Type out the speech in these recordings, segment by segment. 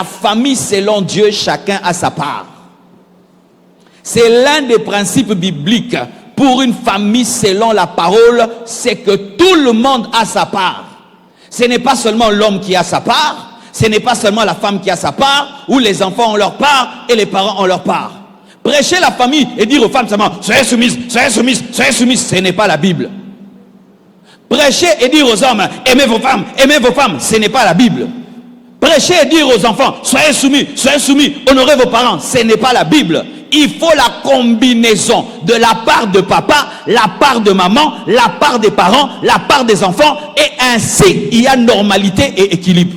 La famille selon Dieu, chacun a sa part. C'est l'un des principes bibliques pour une famille selon la parole, c'est que tout le monde a sa part. Ce n'est pas seulement l'homme qui a sa part, ce n'est pas seulement la femme qui a sa part, ou les enfants ont leur part et les parents ont leur part. Prêcher la famille et dire aux femmes seulement « soyez soumises, soyez soumises, soyez soumises », ce n'est pas la Bible. Prêcher et dire aux hommes « aimez vos femmes », ce n'est pas la Bible. Prêcher et dire aux enfants « soyez soumis, honorez vos parents », ce n'est pas la Bible. Il faut la combinaison de la part de papa, la part de maman, la part des parents, la part des enfants, et ainsi il y a normalité et équilibre.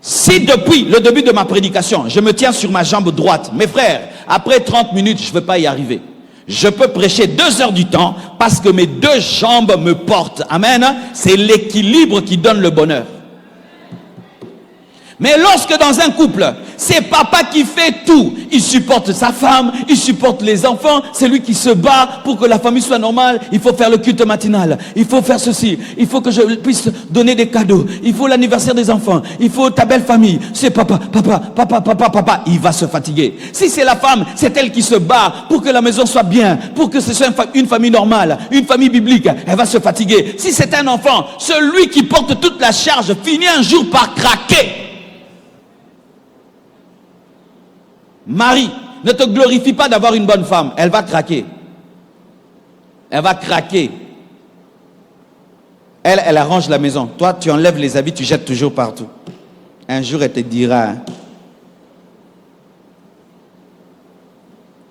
Si depuis le début de ma prédication, je me tiens sur ma jambe droite, mes frères, après 30 minutes, je ne vais pas y arriver. Je peux prêcher 2 heures du temps parce que mes 2 jambes me portent. Amen. C'est l'équilibre qui donne le bonheur. Mais lorsque dans un couple, c'est papa qui fait tout, il supporte sa femme, il supporte les enfants, c'est lui qui se bat pour que la famille soit normale, il faut faire le culte matinal, il faut faire ceci, il faut que je puisse donner des cadeaux, il faut l'anniversaire des enfants, il faut ta belle famille, c'est papa, il va se fatiguer. Si c'est la femme, c'est elle qui se bat pour que la maison soit bien, pour que ce soit une famille normale, une famille biblique, elle va se fatiguer. Si c'est un enfant, celui qui porte toute la charge finit un jour par craquer. Marie, ne te glorifie pas d'avoir une bonne femme. Elle va craquer. Elle va craquer. Elle arrange la maison. Toi, tu enlèves les habits, tu jettes toujours partout. Un jour, elle te dira,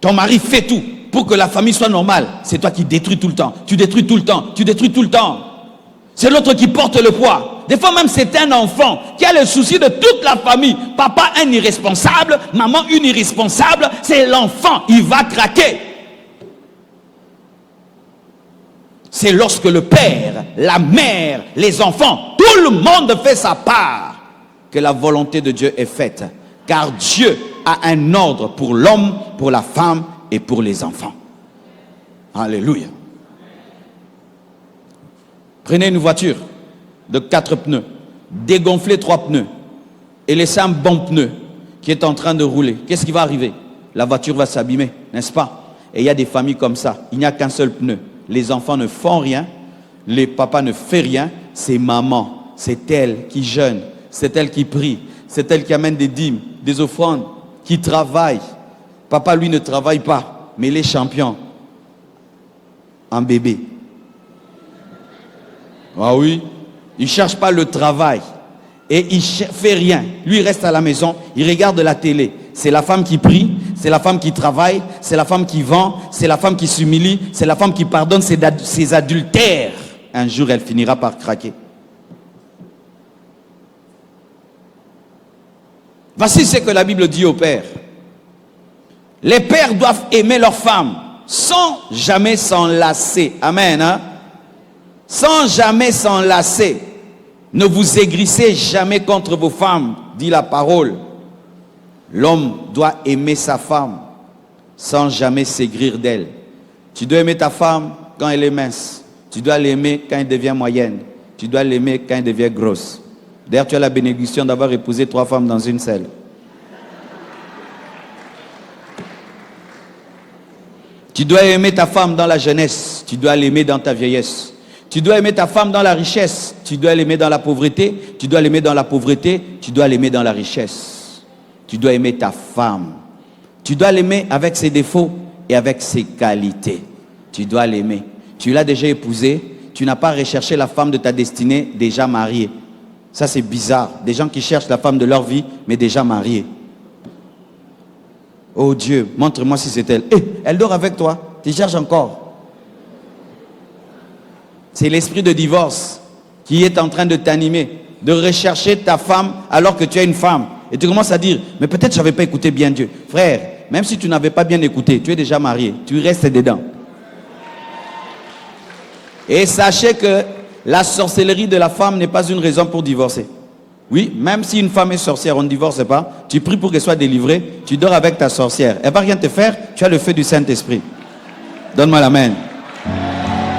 ton mari fait tout pour que la famille soit normale. C'est toi qui détruis tout le temps. Tu détruis tout le temps. Tu détruis tout le temps. C'est l'autre qui porte le poids. Des fois même c'est un enfant qui a le souci de toute la famille. Papa un irresponsable, maman une irresponsable, c'est l'enfant, il va craquer. C'est lorsque le père, la mère, les enfants, tout le monde fait sa part que la volonté de Dieu est faite. Car Dieu a un ordre pour l'homme, pour la femme et pour les enfants. Alléluia. Prenez une voiture de 4 pneus, dégonflez 3 pneus et laissez un bon pneu qui est en train de rouler. Qu'est-ce qui va arriver? La voiture va s'abîmer, n'est-ce pas? Et il y a des familles comme ça, il n'y a qu'un seul pneu. Les enfants ne font rien, les papas ne font rien, c'est maman, c'est elle qui jeûne, c'est elle qui prie, c'est elle qui amène des dîmes, des offrandes, qui travaille. Papa lui ne travaille pas, mais il est champion en bébé. Ah oui, il ne cherche pas le travail et il ne fait rien. Lui, il reste à la maison, il regarde la télé. C'est la femme qui prie, c'est la femme qui travaille, c'est la femme qui vend, c'est la femme qui s'humilie, c'est la femme qui pardonne ses adultères. Un jour, elle finira par craquer. Voici ce que la Bible dit aux pères. Les pères doivent aimer leurs femmes sans jamais s'enlacer. Amen. Hein? Sans jamais s'enlacer. Ne vous aigrissez jamais contre vos femmes, dit la parole. L'homme doit aimer sa femme sans jamais s'aigrir d'elle. Tu dois aimer ta femme quand elle est mince. Tu dois l'aimer quand elle devient moyenne. Tu dois l'aimer quand elle devient grosse. D'ailleurs, tu as la bénédiction d'avoir épousé 3 femmes dans une seule. Tu dois aimer ta femme dans la jeunesse. Tu dois l'aimer dans ta vieillesse. Tu dois aimer ta femme dans la richesse. Tu dois l'aimer dans la pauvreté. Tu dois l'aimer dans la pauvreté. Tu dois l'aimer dans la richesse. Tu dois aimer ta femme. Tu dois l'aimer avec ses défauts et avec ses qualités. Tu dois l'aimer. Tu l'as déjà épousée. Tu n'as pas recherché la femme de ta destinée déjà mariée. Ça, c'est bizarre. Des gens qui cherchent la femme de leur vie, mais déjà mariée. Oh Dieu, montre-moi si c'est elle. Elle dort avec toi. Tu cherches encore. C'est l'esprit de divorce qui est en train de t'animer, de rechercher ta femme alors que tu as une femme. Et tu commences à dire, mais peut-être je n'avais pas écouté bien Dieu. Frère, même si tu n'avais pas bien écouté, tu es déjà marié, tu restes dedans. Et sachez que la sorcellerie de la femme n'est pas une raison pour divorcer. Oui, même si une femme est sorcière, on ne divorce pas. Tu pries pour qu'elle soit délivrée, tu dors avec ta sorcière. Elle ne va rien te faire, tu as le feu du Saint-Esprit. Donne-moi la main.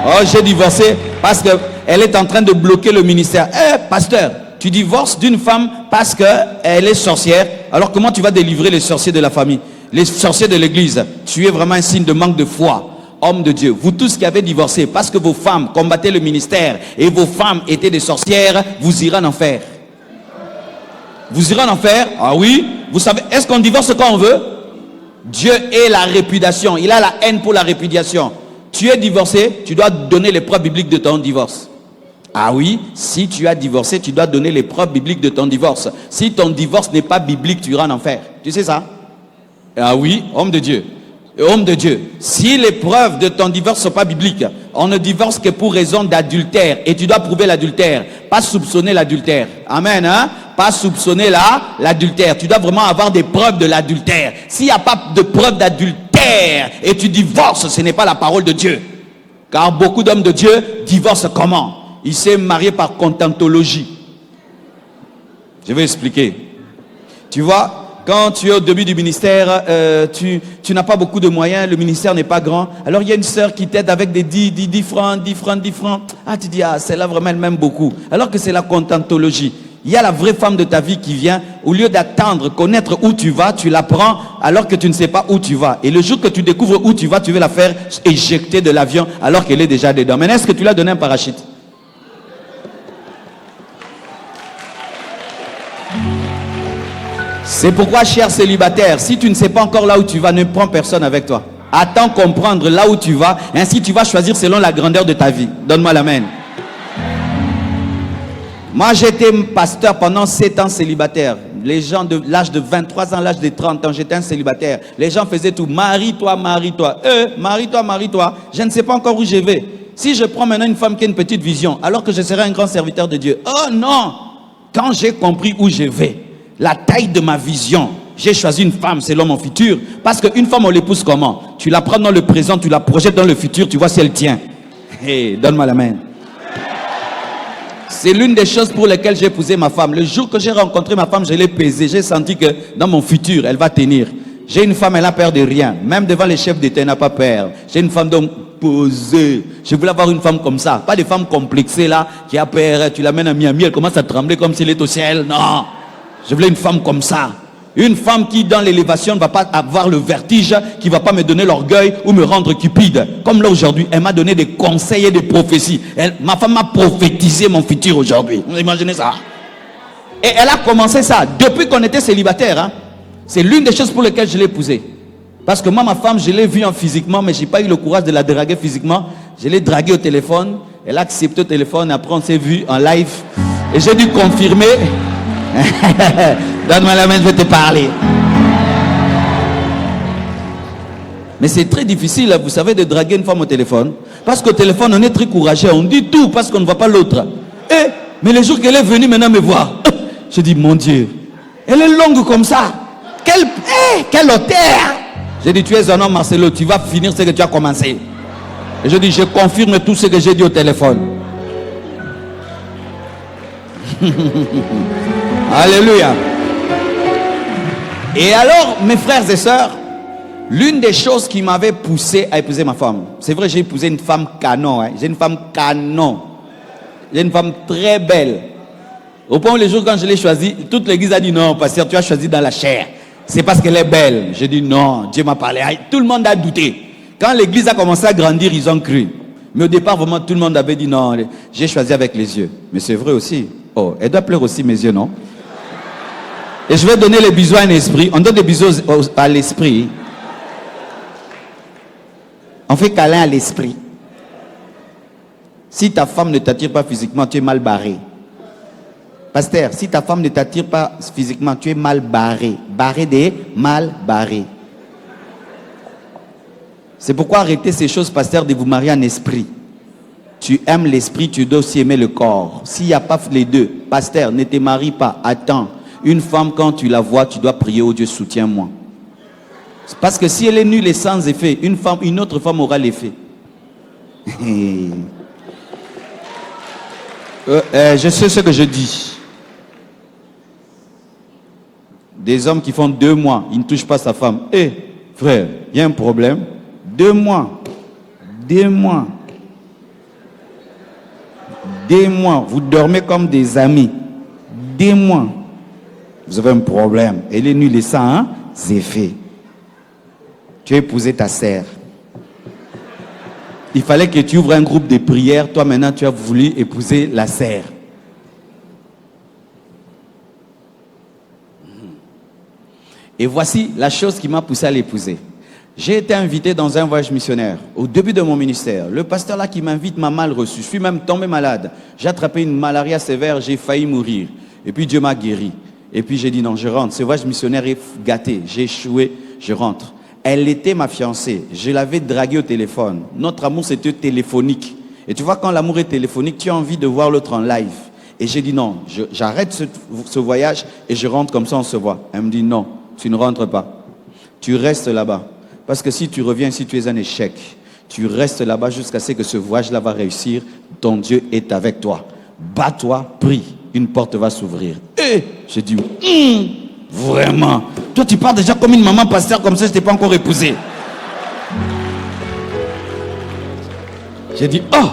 Oh, j'ai divorcé parce qu'elle est en train de bloquer le ministère. Pasteur, Tu divorces d'une femme parce qu'elle est sorcière. Alors comment tu vas délivrer les sorciers de la famille, les sorciers de l'église? Tu es vraiment un signe de manque de foi. Homme de Dieu, vous tous qui avez divorcé parce que vos femmes combattaient le ministère et vos femmes étaient des sorcières, vous irez en enfer. Vous irez en enfer? Ah oui. Vous savez, est-ce qu'on divorce quand on veut? Dieu est la répudiation. Il a la haine pour la répudiation. Tu es divorcé, tu dois donner les preuves bibliques de ton divorce. Ah oui, si tu as divorcé, tu dois donner les preuves bibliques de ton divorce. Si ton divorce n'est pas biblique, tu iras en enfer. Tu sais ça? Ah oui, homme de Dieu. Homme de Dieu, si les preuves de ton divorce ne sont pas bibliques, on ne divorce que pour raison d'adultère. Et tu dois prouver l'adultère, pas soupçonner l'adultère. Amen, hein? Pas soupçonner l'adultère. Tu dois vraiment avoir des preuves de l'adultère. S'il n'y a pas de preuves d'adultère et tu divorces, ce n'est pas la parole de Dieu. Car beaucoup d'hommes de Dieu divorcent comment? Ils s'est marié par contentologie. Je vais expliquer. Tu vois, quand tu es au début du ministère, tu n'as pas beaucoup de moyens, le ministère n'est pas grand. Alors il y a une sœur qui t'aide avec des 10 francs. Ah, tu dis, ah, celle-là vraiment elle m'aime beaucoup. Alors que c'est la contentologie. Il y a la vraie femme de ta vie qui vient. Au lieu d'attendre, connaître où tu vas, tu la prends alors que tu ne sais pas où tu vas. Et le jour que tu découvres où tu vas, tu veux la faire éjecter de l'avion alors qu'elle est déjà dedans. Mais est-ce que tu lui as donné un parachute? C'est pourquoi, cher célibataire, si tu ne sais pas encore là où tu vas, ne prends personne avec toi. Attends comprendre là où tu vas, ainsi tu vas choisir selon la grandeur de ta vie. Donne-moi l'amen. Moi, j'étais pasteur pendant 7 ans célibataire. Les gens de l'âge de 23 ans, l'âge de 30 ans, j'étais un célibataire. Les gens faisaient tout. Marie-toi, marie-toi. Marie-toi, marie-toi. Je ne sais pas encore où je vais. Si je prends maintenant une femme qui a une petite vision, alors que je serai un grand serviteur de Dieu. Oh non! Quand j'ai compris où je vais, la taille de ma vision, j'ai choisi une femme selon mon futur. Parce qu'une femme, on l'épouse comment? Tu la prends dans le présent, tu la projettes dans le futur, tu vois si elle tient. Hey, donne-moi la main. C'est l'une des choses pour lesquelles j'ai épousé ma femme. Le jour que j'ai rencontré ma femme, je l'ai pesée. J'ai senti que dans mon futur, elle va tenir. J'ai une femme, elle n'a peur de rien. Même devant les chefs d'État, elle n'a pas peur. J'ai une femme donc posée. Je voulais avoir une femme comme ça. Pas des femmes complexées là, qui a peur. Tu l'amènes à Miami, elle commence à trembler comme s'il est au ciel. Non. Je voulais une femme comme ça. Une femme qui, dans l'élévation, ne va pas avoir le vertige, qui ne va pas me donner l'orgueil ou me rendre cupide. Comme là aujourd'hui, elle m'a donné des conseils et des prophéties. Ma femme m'a prophétisé mon futur aujourd'hui. Vous imaginez ça? Et elle a commencé ça depuis qu'on était célibataire. Hein. C'est l'une des choses pour lesquelles je l'ai épousée. Parce que moi, ma femme, je l'ai vue en physiquement, mais je n'ai pas eu le courage de la draguer physiquement. Je l'ai draguée au téléphone. Elle a accepté au téléphone. Après, on s'est vu en live. Et j'ai dû confirmer. Donne-moi la main, je vais te parler. Mais c'est très difficile, vous savez, de draguer une femme au téléphone. Parce qu'au téléphone, on est très courageux. On dit tout parce qu'on ne voit pas l'autre. Mais le jour qu'elle est venue maintenant me voir, je dis, mon Dieu, elle est longue comme ça. Quelle hauteur. J'ai dit, tu es un homme, Marcelo, tu vas finir ce que tu as commencé. Et je dis, je confirme tout ce que j'ai dit au téléphone. Alléluia. Et alors, mes frères et sœurs, l'une des choses qui m'avait poussé à épouser ma femme, c'est vrai, j'ai épousé une femme canon. Hein. J'ai une femme canon. J'ai une femme très belle. Au point où les jours quand je l'ai choisie, toute l'église a dit non, pasteur, tu as choisi dans la chair. C'est parce qu'elle est belle. J'ai dit non, Dieu m'a parlé. Tout le monde a douté. Quand l'église a commencé à grandir, ils ont cru. Mais au départ, vraiment, tout le monde avait dit non, j'ai choisi avec les yeux. Mais c'est vrai aussi. Oh, elle doit pleurer aussi mes yeux, non? Et je vais donner les bisous à un esprit. On donne des bisous à l'esprit. On fait câlin à l'esprit. Si ta femme ne t'attire pas physiquement, tu es mal barré. Pasteur, si ta femme ne t'attire pas physiquement, tu es mal barré. Barré des mal barré. C'est pourquoi arrêtez ces choses, pasteur, de vous marier en esprit. Tu aimes l'esprit, tu dois aussi aimer le corps. S'il n'y a pas les deux, pasteur, ne te marie pas. Attends. Une femme, quand tu la vois, tu dois prier, oh Dieu, soutiens-moi. Parce que si elle est nulle et sans effet, une autre femme aura l'effet. Je sais ce que je dis. Des hommes qui font 2 mois, ils ne touchent pas sa femme. Frère, il y a un problème. 2 mois. 2 mois. 2 mois. Vous dormez comme des amis. aidez-moi. Vous avez un problème. Elle est nulle et sans effet. Tu as épousé ta sœur. Il fallait que tu ouvres un groupe de prière. Toi maintenant tu as voulu épouser la sœur. Et voici la chose qui m'a poussé à l'épouser. J'ai été invité dans un voyage missionnaire au début de mon ministère. Le pasteur là qui m'invite m'a mal reçu. Je suis même tombé malade. J'ai attrapé une malaria sévère, j'ai failli mourir. Et puis Dieu m'a guéri. Et puis j'ai dit non, je rentre. Ce voyage missionnaire est gâté. J'ai échoué, je rentre. Elle était ma fiancée. Je l'avais draguée au téléphone. Notre amour c'était téléphonique. Et tu vois, quand l'amour est téléphonique, tu as envie de voir l'autre en live. Et j'ai dit non, j'arrête ce voyage et je rentre comme ça on se voit. Elle me dit non. Tu ne rentres pas. Tu restes là-bas. Parce que si tu reviens, si tu es un échec, tu restes là-bas jusqu'à ce que ce voyage-là va réussir. Ton Dieu est avec toi. Bats-toi, prie. Une porte va s'ouvrir. Et j'ai dit, vraiment. Toi, tu parles déjà comme une maman pasteur, comme ça, je ne t'ai pas encore épousé. J'ai dit, oh.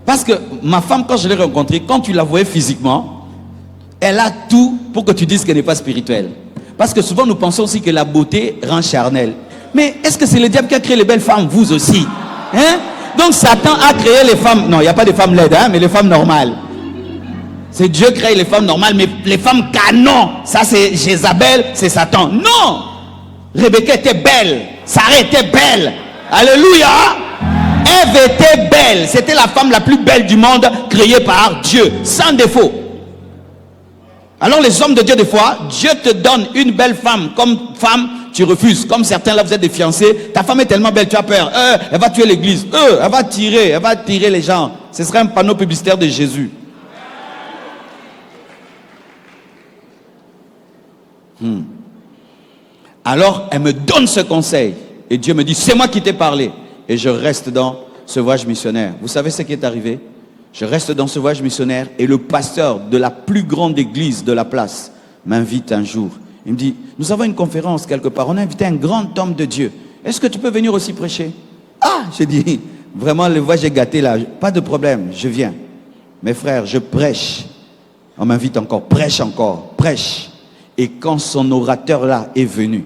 Parce que ma femme, quand je l'ai rencontrée, quand tu la voyais physiquement, elle a tout pour que tu dises qu'elle n'est pas spirituelle. Parce que souvent nous pensons aussi que la beauté rend charnel. Mais est-ce que c'est le diable qui a créé les belles femmes? Vous aussi. Hein? Donc Satan a créé les femmes. Non, il n'y a pas de femmes laides, hein, mais les femmes normales. C'est Dieu qui crée les femmes normales, mais les femmes canon. Ça c'est Jézabel, c'est Satan. Non! Rebecca était belle. Sarah était belle. Alléluia! Ève était belle. C'était la femme la plus belle du monde, créée par Dieu, sans défaut. Alors les hommes de Dieu, des fois, Dieu te donne une belle femme. Comme femme, tu refuses. Comme certains là, vous êtes des fiancés. Ta femme est tellement belle, tu as peur. Elle va tuer l'église. Elle va tirer les gens. Ce sera un panneau publicitaire de Jésus. Alors, elle me donne ce conseil. Et Dieu me dit, c'est moi qui t'ai parlé. Et je reste dans ce voyage missionnaire. Vous savez ce qui est arrivé? Je reste dans ce voyage missionnaire et le pasteur de la plus grande église de la place m'invite un jour. Il me dit, nous avons une conférence quelque part. On a invité un grand homme de Dieu. Est-ce que tu peux venir aussi prêcher? Ah, j'ai dit, vraiment le voyage est gâté là. Pas de problème, je viens. Mes frères, je prêche. On m'invite encore, prêche. Et quand son orateur là est venu,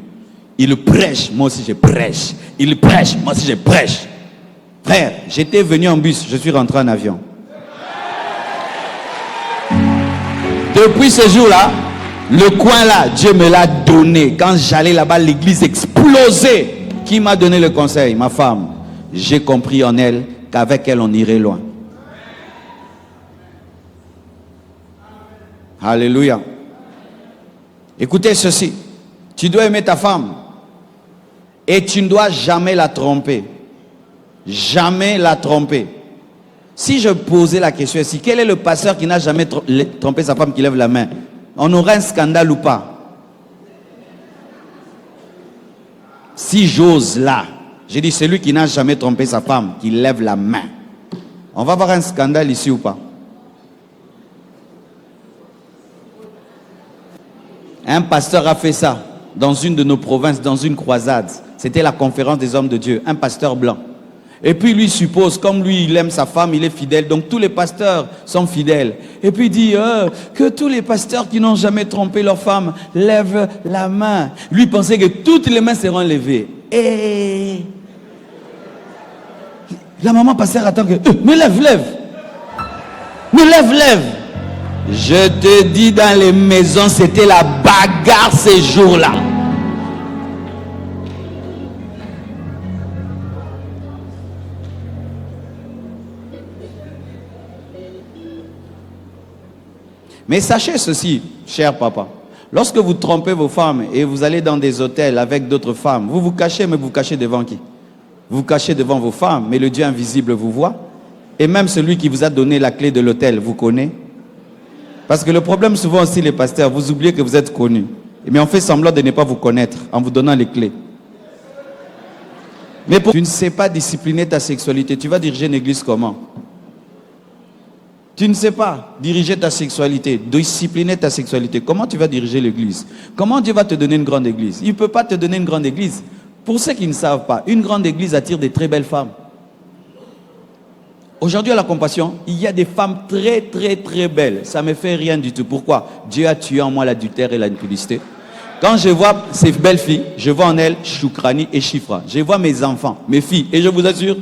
il prêche, moi aussi je prêche. Il prêche, moi aussi je prêche. Frère, j'étais venu en bus, je suis rentré en avion. Depuis ce jour-là, le coin là, Dieu me l'a donné. Quand j'allais là-bas, l'église explosait. Qui m'a donné le conseil? Ma femme. J'ai compris en elle qu'avec elle, on irait loin. Alléluia. Écoutez ceci. Tu dois aimer ta femme. Et tu ne dois jamais la tromper. Jamais la tromper. Si je posais la question ici, quel est le pasteur qui n'a jamais trompé sa femme qui lève la main? On aura un scandale ou pas? Si j'ose là, j'ai dit celui qui n'a jamais trompé sa femme, qui lève la main. On va avoir un scandale ici ou pas? Un pasteur a fait ça dans une de nos provinces, dans une croisade. C'était la conférence des hommes de Dieu, un pasteur blanc. Et puis lui suppose, comme lui il aime sa femme, il est fidèle, donc tous les pasteurs sont fidèles. Et puis il dit que tous les pasteurs qui n'ont jamais trompé leur femme lèvent la main. Lui pensait que toutes les mains seront levées. Et la maman pasteur attend que mais lève. Je te dis, dans les maisons c'était la bagarre ces jours-là. Mais sachez ceci, cher papa, lorsque vous trompez vos femmes et vous allez dans des hôtels avec d'autres femmes, vous vous cachez, mais vous cachez devant qui? Vous vous cachez devant vos femmes, mais le Dieu invisible vous voit. Et même celui qui vous a donné la clé de l'hôtel vous connaît. Parce que le problème souvent aussi, les pasteurs, vous oubliez que vous êtes connus. Mais on fait semblant de ne pas vous connaître en vous donnant les clés. Mais tu ne sais pas discipliner ta sexualité, tu vas diriger une église comment? Tu ne sais pas diriger ta sexualité, discipliner ta sexualité. Comment tu vas diriger l'église? Comment Dieu va te donner une grande église? Il ne peut pas te donner une grande église. Pour ceux qui ne savent pas, une grande église attire des très belles femmes. Aujourd'hui, à la compassion, il y a des femmes très, très, très belles. Ça ne me fait rien du tout. Pourquoi? Dieu a tué en moi l'adultère et l'impudicité. Quand je vois ces belles filles, je vois en elles Choukrani et Chifra. Je vois mes enfants, mes filles. Et je vous assure,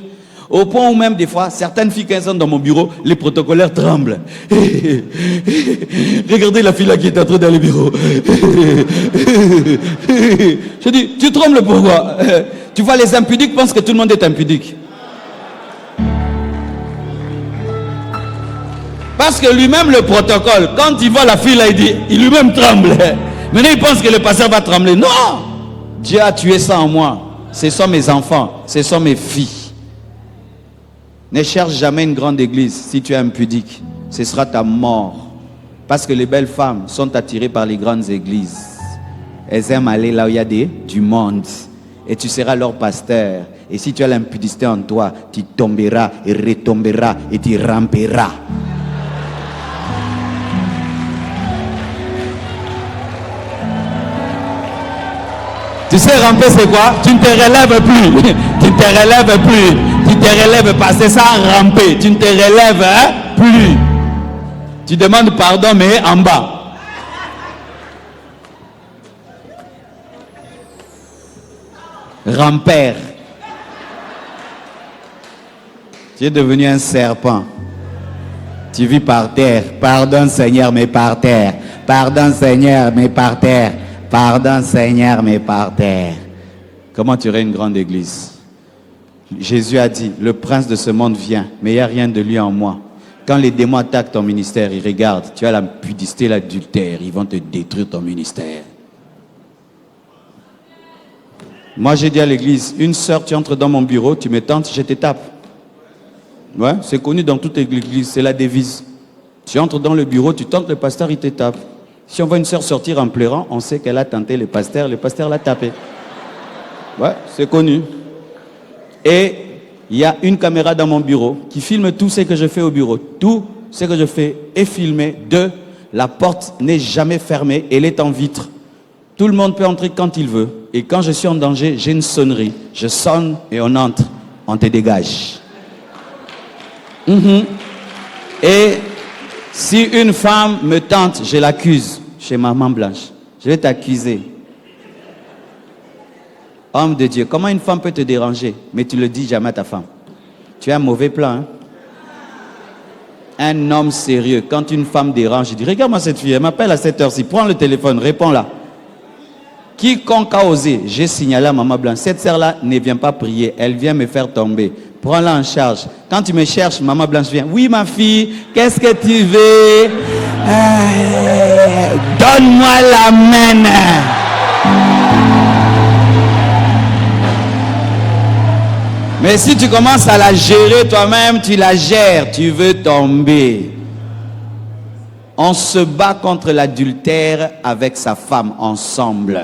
au point où même des fois, certaines filles, quand elles sont dans mon bureau, les protocolaires tremblent. Regardez la fille là qui est entrée dans le bureau. Je dis, tu trembles pourquoi? Tu vois, les impudiques pensent que tout le monde est impudique. Parce que lui-même, le protocole, quand il voit la fille là, il dit, il lui-même tremble. Maintenant, il pense que le pasteur va trembler. Non! Dieu a tué ça en moi. Ce sont mes enfants, ce sont mes filles. Ne cherche jamais une grande église si tu es impudique. Ce sera ta mort. Parce que les belles femmes sont attirées par les grandes églises. Elles aiment aller là où il y a du monde. Et tu seras leur pasteur. Et si tu as l'impudicité en toi, tu tomberas et retomberas et tu ramperas. Tu sais, ramper c'est quoi? Tu ne te relèves plus. Tu ne te relèves plus. Tu te relèves pas. C'est ça, ramper. Tu ne te relèves plus. Tu demandes pardon, mais en bas. Rampère. Tu es devenu un serpent. Tu vis par terre. Pardon, Seigneur, mais par terre. Pardon, Seigneur, mais par terre. Pardon, Seigneur, mais par terre. Comment tu aurais une grande église? Jésus a dit, le prince de ce monde vient, mais il n'y a rien de lui en moi. Quand les démons attaquent ton ministère, ils regardent, tu as la pudicité, l'adultère, ils vont te détruire ton ministère. Moi, j'ai dit à l'église, une sœur, tu entres dans mon bureau, tu me tentes, je te tape. Ouais, c'est connu dans toute l'église, c'est la devise. Tu entres dans le bureau, tu tentes le pasteur, il te tape. Si on voit une sœur sortir en pleurant, on sait qu'elle a tenté le pasteur l'a tapé. Ouais, c'est connu. Et il y a une caméra dans mon bureau qui filme tout ce que je fais au bureau. Tout ce que je fais est filmé. Deux, la porte n'est jamais fermée, elle est en vitre. Tout le monde peut entrer quand il veut. Et quand je suis en danger, j'ai une sonnerie. Je sonne et on entre. On te dégage. Et si une femme me tente, je l'accuse chez Maman Blanche. Je vais t'accuser. Homme de Dieu, comment une femme peut te déranger, mais tu ne le dis jamais à ta femme? Tu as un mauvais plan. Hein? Un homme sérieux, quand une femme dérange, il dit, regarde-moi cette fille, elle m'appelle à cette heure-ci, prends le téléphone, réponds-la. Quiconque a osé, j'ai signalé à Maman Blanche, cette sœur-là ne vient pas prier, elle vient me faire tomber. Prends-la en charge. Quand tu me cherches, Maman Blanche vient. Oui, ma fille, qu'est-ce que tu veux? Donne-moi la main. Mais si tu commences à la gérer toi-même, tu la gères, tu veux tomber. On se bat contre l'adultère avec sa femme ensemble.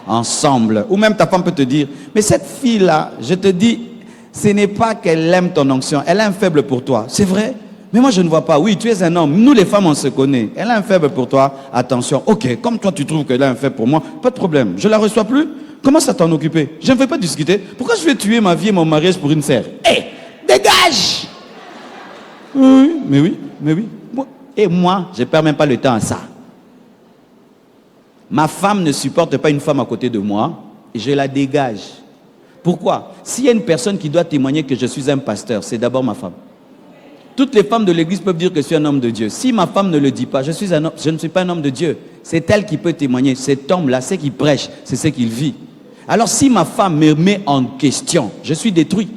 Ensemble. Ou même ta femme peut te dire, mais cette fille-là, je te dis, ce n'est pas qu'elle aime ton onction, elle a un faible pour toi. C'est vrai? Mais moi je ne vois pas. Oui, tu es un homme. Nous les femmes on se connaît. Elle a un faible pour toi. Attention. Ok, comme toi tu trouves qu'elle a un faible pour moi, pas de problème. Je la reçois plus. Commence à t'en occuper. Je ne veux pas discuter. Pourquoi je vais tuer ma vie et mon mariage pour une sœur? Hé, dégage! Oui, mais oui, mais oui. Et moi, je ne perds même pas le temps à ça. Ma femme ne supporte pas une femme à côté de moi. Et je la dégage. Pourquoi? S'il y a une personne qui doit témoigner que je suis un pasteur, c'est d'abord ma femme. Toutes les femmes de l'église peuvent dire que je suis un homme de Dieu. Si ma femme ne le dit pas, je ne suis pas un homme de Dieu. C'est elle qui peut témoigner. Cet homme-là, c'est qui prêche, c'est ce qu'il vit. Alors si ma femme me met en question, je suis détruit.